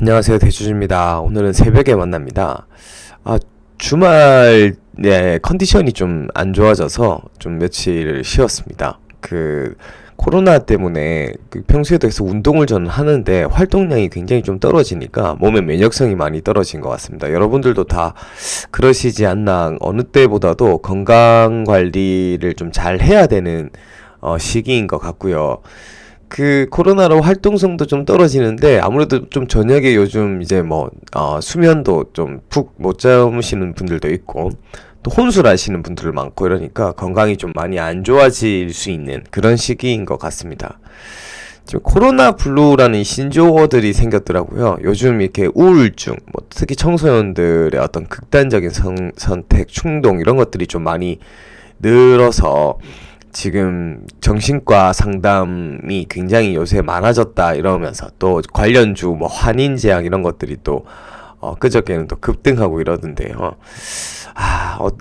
안녕하세요, 대주주입니다. 오늘은 새벽에 만납니다. 주말 컨디션이 좀 안 좋아져서 좀 며칠 쉬었습니다. 코로나 때문에 평소에도 계속 운동을 저는 하는데 활동량이 굉장히 좀 떨어지니까 몸의 면역성이 많이 떨어진 것 같습니다. 여러분들도 다 그러시지 않나. 어느 때보다도 건강 관리를 좀 잘 해야 되는 시기인 것 같고요. 코로나로 활동성도 좀 떨어지는데 아무래도 좀 저녁에 요즘 이제 수면도 좀 푹 못 주무시는 분들도 있고 또 혼술하시는 분들 많고 이러니까 건강이 좀 많이 안 좋아질 수 있는 그런 시기인 것 같습니다. 지금 코로나 블루라는 신조어들이 생겼더라고요. 요즘 이렇게 우울증, 특히 청소년들의 어떤 극단적인 선택, 충동 이런 것들이 좀 많이 늘어서 지금 정신과 상담이 굉장히 요새 많아졌다 이러면서 또 관련주 환인제약 이런 것들이 또 그저께는 또 급등하고 이러던데요.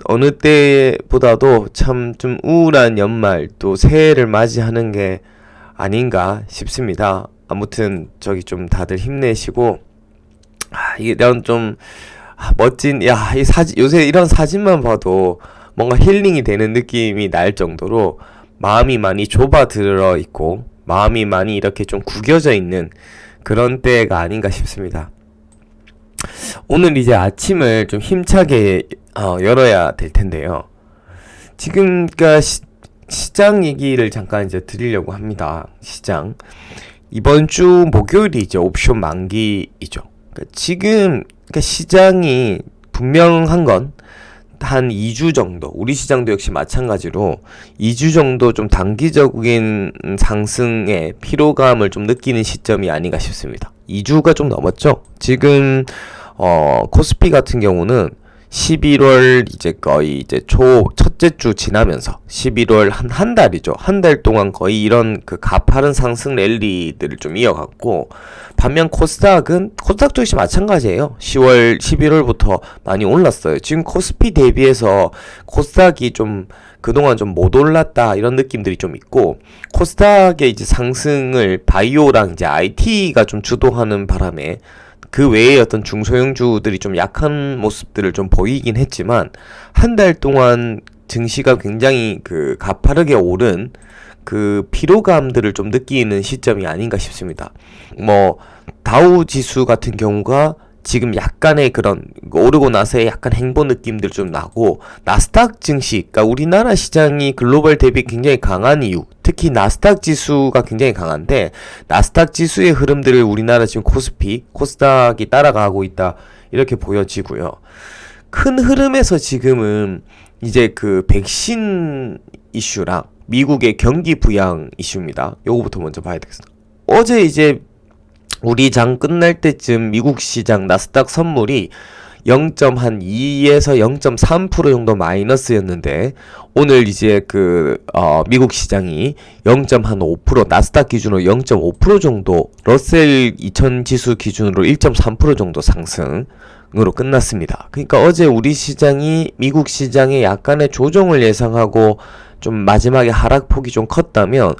어느 때보다도 참 좀 우울한 연말 또 새해를 맞이하는 게 아닌가 싶습니다. 아무튼 좀 다들 힘내시고 이런 좀 멋진 이 사진 요새 이런 사진만 봐도 뭔가 힐링이 되는 느낌이 날 정도로 마음이 많이 좁아들어 있고 마음이 많이 이렇게 좀 구겨져 있는 그런 때가 아닌가 싶습니다. 오늘 이제 아침을 좀 힘차게 열어야 될 텐데요. 지금 시장 얘기를 잠깐 이제 드리려고 합니다. 시장 이번 주 목요일이 이제 옵션 만기이죠. 지금 시장이 분명한 건 한 2주 정도, 우리 시장도 역시 마찬가지로 2주 정도 좀 단기적인 상승의 피로감을 좀 느끼는 시점이 아닌가 싶습니다. 2주가 좀 넘었죠? 지금 코스피 같은 경우는 11월 이제 거의 이제 첫째 주 지나면서 11월 한 달이죠. 한 달 동안 거의 이런 가파른 상승 랠리들을 좀 이어갔고, 반면 코스닥도 역시 마찬가지예요. 10월, 11월부터 많이 올랐어요. 지금 코스피 대비해서 코스닥이 좀 그동안 좀 못 올랐다 이런 느낌들이 좀 있고, 코스닥의 이제 상승을 바이오랑 이제 IT가 좀 주도하는 바람에 그 외에 어떤 중소형주들이 좀 약한 모습들을 좀 보이긴 했지만 한 달 동안 증시가 굉장히 가파르게 오른 피로감들을 좀 느끼는 시점이 아닌가 싶습니다. 다우 지수 같은 경우가 지금 약간의 그런 오르고 나서의 약간 행보 느낌들 좀 나고, 나스닥 증시, 그러니까 우리나라 시장이 글로벌 대비 굉장히 강한 이유, 특히 나스닥 지수가 굉장히 강한데 나스닥 지수의 흐름들을 우리나라 지금 코스닥이 따라가고 있다 이렇게 보여지고요. 큰 흐름에서 지금은 이제 백신 이슈랑 미국의 경기 부양 이슈입니다. 요거부터 먼저 봐야 되겠습니다. 어제 이제 우리 장 끝날 때쯤 미국 시장 나스닥 선물이 0.2에서 0.3% 정도 마이너스였는데 오늘 이제 미국 시장이 0.5% 나스닥 기준으로 0.5% 정도, 러셀 2000 지수 기준으로 1.3% 정도 상승으로 끝났습니다. 그러니까 어제 우리 시장이 미국 시장에 약간의 조정을 예상하고 좀 마지막에 하락폭이 좀 컸다면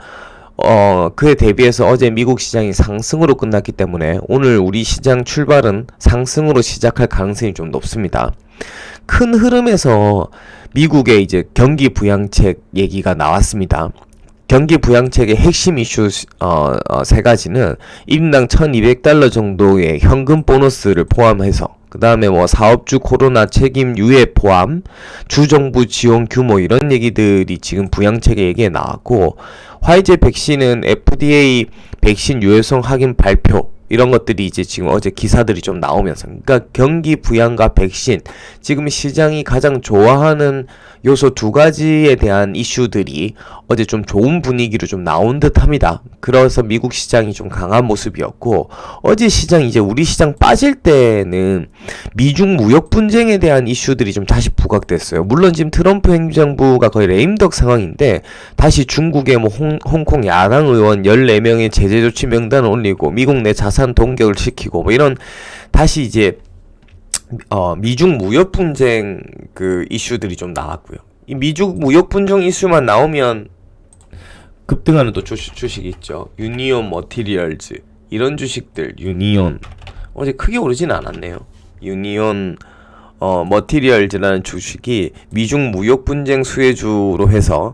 그에 대비해서 어제 미국 시장이 상승으로 끝났기 때문에 오늘 우리 시장 출발은 상승으로 시작할 가능성이 좀 높습니다. 큰 흐름에서 미국의 이제 경기 부양책 얘기가 나왔습니다. 경기 부양책의 핵심 이슈 세 가지는 1인당 $1200 정도의 현금 보너스를 포함해서, 그 다음에 사업주 코로나 책임 유예 포함, 주정부 지원 규모 이런 얘기들이 지금 부양책의 얘기에 나왔고, 화이자 백신은 FDA 백신 유효성 확인 발표 이런 것들이 이제 지금 어제 기사들이 좀 나오면서, 그러니까 경기 부양과 백신, 지금 시장이 가장 좋아하는 요소 두 가지에 대한 이슈들이 어제 좀 좋은 분위기로 좀 나온 듯 합니다. 그래서 미국 시장이 좀 강한 모습이었고, 어제 시장 이제 우리 시장 빠질 때는 미중 무역 분쟁에 대한 이슈들이 좀 다시 부각됐어요. 물론 지금 트럼프 행정부가 거의 레임덕 상황인데 다시 중국의 홍콩 야당 의원 14명의 제재 조치 명단을 올리고 미국 내 자산 동결을 시키고 이런 다시 이제 미중 무역 분쟁 이슈들이 좀 나왔고요. 이 미중 무역 분쟁 이슈만 나오면 급등하는 또 주식이 있죠. 유니온 머티리얼즈 이런 주식들, 유니온 어제 크게 오르진 않았네요. 유니온 머티리얼즈라는 주식이 미중 무역 분쟁 수혜주로 해서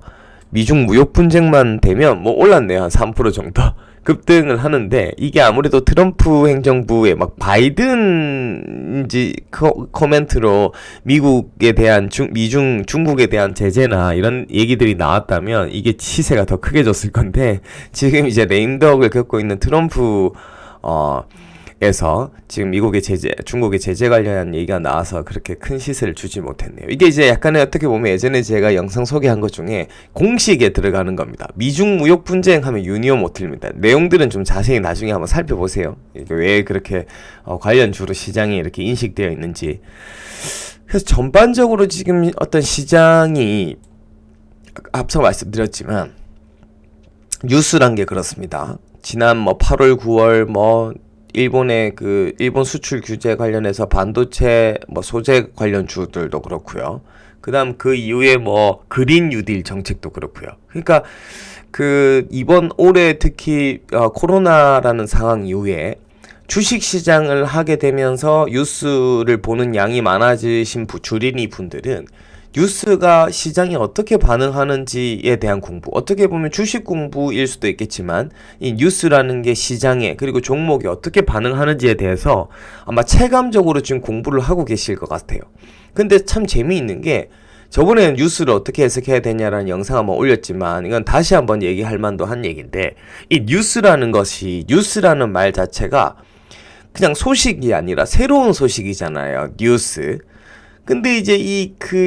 미중 무역 분쟁만 되면 뭐 올랐네요. 한 3% 정도 급등을 하는데, 이게 아무래도 트럼프 행정부의 막 바이든인지 코멘트로 미국에 대한 중국에 대한 제재나 이런 얘기들이 나왔다면 이게 시세가 더 크게 졌을 건데, 지금 이제 레임덕을 겪고 있는 트럼프 에서 지금 미국의 제재, 중국의 제재 관련한 얘기가 나와서 그렇게 큰 시세를 주지 못했네요. 이게 이제 약간의 어떻게 보면 예전에 제가 영상 소개한 것 중에 공식에 들어가는 겁니다. 미중 무역 분쟁 하면 유니온 모틀입니다. 내용들은 좀 자세히 나중에 한번 살펴보세요. 이게 왜 그렇게 관련 주로 시장에 이렇게 인식되어 있는지. 그래서 전반적으로 지금 어떤 시장이 앞서 말씀드렸지만 뉴스란 게 그렇습니다. 지난 8월, 9월 일본의 일본 수출 규제 관련해서 반도체 소재 관련 주들도 그렇고요. 그다음 그 이후에 그린 뉴딜 정책도 그렇고요. 그러니까 이번 올해 특히 코로나라는 상황 이후에 주식 시장을 하게 되면서 뉴스를 보는 양이 많아지신 주린이 분들은 뉴스가 시장이 어떻게 반응하는지에 대한 공부, 어떻게 보면 주식 공부일 수도 있겠지만 이 뉴스라는 게 시장에 그리고 종목이 어떻게 반응하는지에 대해서 아마 체감적으로 지금 공부를 하고 계실 것 같아요. 근데 참 재미있는 게, 저번에는 뉴스를 어떻게 해석해야 되냐라는 영상 한번 올렸지만 이건 다시 한번 얘기할 만도 한 얘기인데, 이 뉴스라는 말 자체가 그냥 소식이 아니라 새로운 소식이잖아요. 뉴스. 근데 이제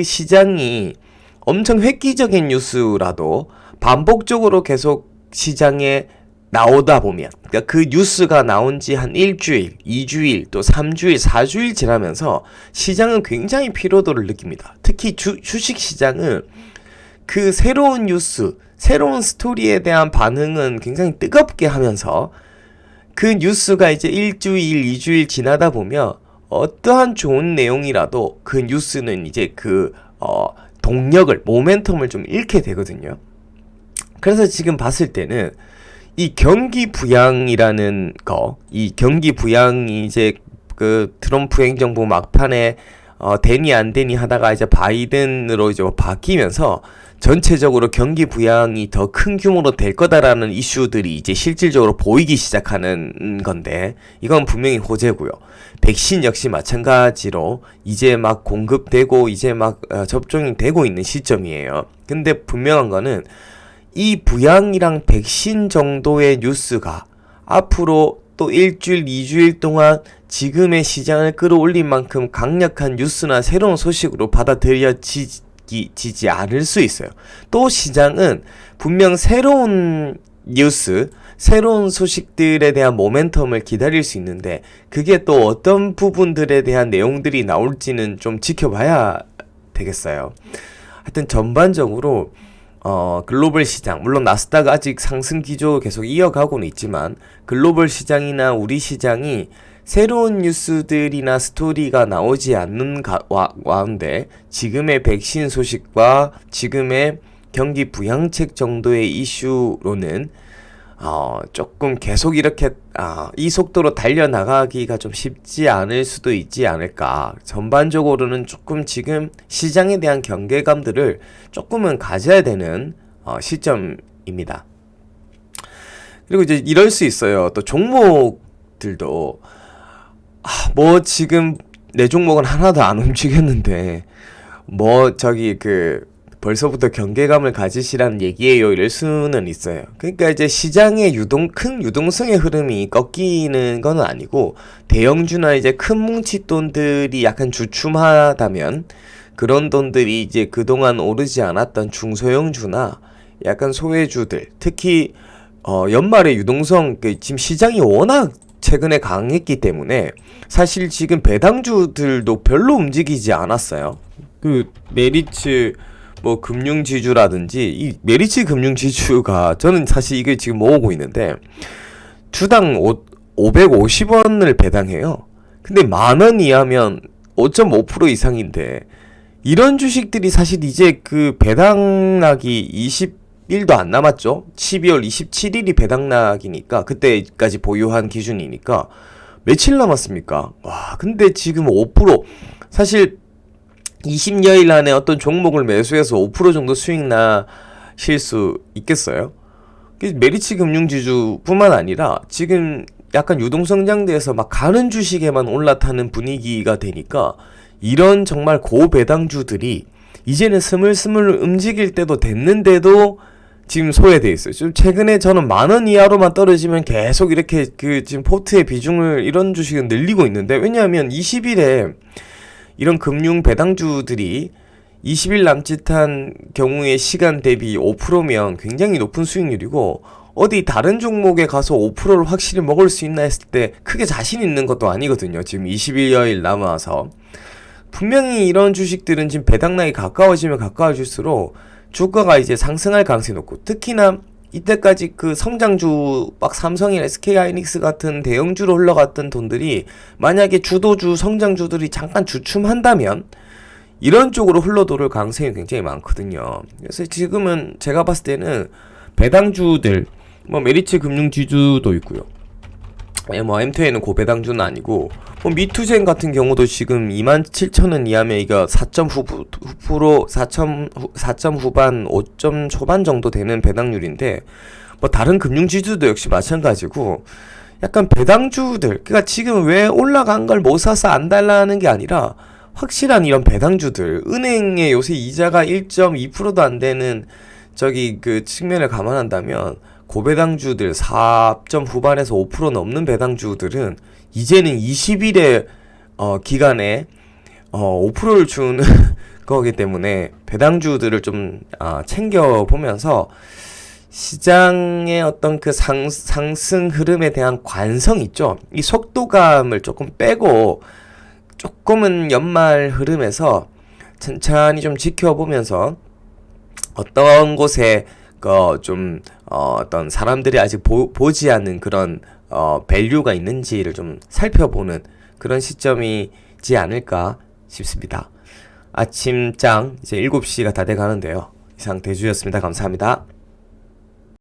시장이 엄청 획기적인 뉴스라도 반복적으로 계속 시장에 나오다 보면, 그러니까 그 뉴스가 나온 지 한 일주일, 2주일, 또 3주일, 4주일 지나면서 시장은 굉장히 피로도를 느낍니다. 특히 주식 시장은 그 새로운 뉴스, 새로운 스토리에 대한 반응은 굉장히 뜨겁게 하면서 그 뉴스가 이제 일주일, 2주일 지나다 보면 어떠한 좋은 내용이라도 그 뉴스는 이제 동력을, 모멘텀을 좀 잃게 되거든요. 그래서 지금 봤을 때는 이 경기 부양이라는 이 경기 부양이 이제 트럼프 행정부 막판에 되니 안 되니 하다가 이제 바이든으로 이제 바뀌면서 전체적으로 경기 부양이 더 큰 규모로 될 거다라는 이슈들이 이제 실질적으로 보이기 시작하는 건데, 이건 분명히 호재고요. 백신 역시 마찬가지로 이제 막 공급되고 이제 막 접종이 되고 있는 시점이에요. 근데 분명한 거는 이 부양이랑 백신 정도의 뉴스가 앞으로 또 일주일, 2주일 동안 지금의 시장을 끌어올린 만큼 강력한 뉴스나 새로운 소식으로 받아들여지지 않을 수 있어요. 또 시장은 분명 새로운 뉴스, 새로운 소식들에 대한 모멘텀을 기다릴 수 있는데, 그게 또 어떤 부분들에 대한 내용들이 나올지는 좀 지켜봐야 되겠어요. 하여튼 전반적으로 글로벌 시장, 물론 나스닥 아직 상승 기조 계속 이어가고는 있지만 글로벌 시장이나 우리 시장이 새로운 뉴스들이나 스토리가 나오지 않는 가운데 지금의 백신 소식과 지금의 경기 부양책 정도의 이슈로는 조금 계속 이렇게 이 속도로 달려나가기가 좀 쉽지 않을 수도 있지 않을까. 전반적으로는 조금 지금 시장에 대한 경계감들을 조금은 가져야 되는 시점입니다. 그리고 이제 이럴 수 있어요. 또 종목들도 지금 내 종목은 하나도 안 움직였는데 벌써부터 경계감을 가지시라는 얘기예요, 이럴 수는 있어요. 그러니까 이제 시장의 큰 유동성의 흐름이 꺾이는 건 아니고, 대형주나 이제 큰 뭉칫돈들이 약간 주춤하다면 그런 돈들이 이제 그동안 오르지 않았던 중소형주나 약간 소외주들, 특히 연말에 유동성, 지금 시장이 워낙 최근에 강했기 때문에 사실 지금 배당주들도 별로 움직이지 않았어요. 메리츠 금융지주라든지, 이 메리츠 금융지주가 저는 사실 이게 지금 모으고 있는데 주당 550원을 배당해요. 근데 10,000원 이하면 5.5% 이상인데, 이런 주식들이 사실 이제 배당락이 20일도 안 남았죠. 12월 27일이 배당락이니까, 그때까지 보유한 기준이니까 며칠 남았습니까? 와, 근데 지금 5%, 사실 20여일 안에 어떤 종목을 매수해서 5% 정도 수익 나실 수 있겠어요? 메리츠 금융지주뿐만 아니라 지금 약간 유동성장대에서 막 가는 주식에만 올라타는 분위기가 되니까 이런 정말 고배당주들이 이제는 스물스물 움직일 때도 됐는데도 지금 소외돼 있어요. 좀 최근에 저는 10,000원 이하로만 떨어지면 계속 이렇게 그 지금 포트의 비중을 이런 주식은 늘리고 있는데, 왜냐하면 20일에 이런 금융 배당주들이 20일 남짓한 경우의 시간 대비 5%면 굉장히 높은 수익률이고, 어디 다른 종목에 가서 5%를 확실히 먹을 수 있나 했을 때 크게 자신 있는 것도 아니거든요. 지금 21여일 남아서. 분명히 이런 주식들은 지금 배당락이 가까워지면 가까워질수록 주가가 이제 상승할 가능성이 높고, 특히나 이때까지 그 성장주 막 삼성이나 SK하이닉스 같은 대형주로 흘러갔던 돈들이 만약에 주도주 성장주들이 잠깐 주춤한다면 이런 쪽으로 흘러돌을 가능성이 굉장히 많거든요. 그래서 지금은 제가 봤을 때는 배당주들, 뭐 메리츠 금융지주도 있고요. 뭐 M2A는 고배당주는 아니고, 뭐 미투젠 같은 경우도 지금 27,000원 이하면 이거 4점 후프로 4점 후반 5점 초반 정도 되는 배당률인데, 뭐 다른 금융지주도 역시 마찬가지고, 약간 배당주들, 그러니까 지금 왜 올라간 걸 못 사서 안 달라는 게 아니라 확실한 이런 배당주들, 은행에 요새 이자가 1.2%도 안 되는 저기 그 측면을 감안한다면 고배당주들 4점 후반에서 5% 넘는 배당주들은 이제는 20일의 기간에 5%를 주는 거기 때문에 배당주들을 좀 챙겨보면서 시장의 어떤 그 상승 흐름에 대한 관성 있죠. 이 속도감을 조금 빼고 조금은 연말 흐름에서 천천히 좀 지켜보면서 어떤 곳에 좀 어떤 사람들이 아직 보지 않는 그런 밸류가 있는지를 좀 살펴보는 그런 시점이지 않을까 싶습니다. 아침장 이제 7시가 다 돼가는데요. 이상 대주였습니다. 감사합니다.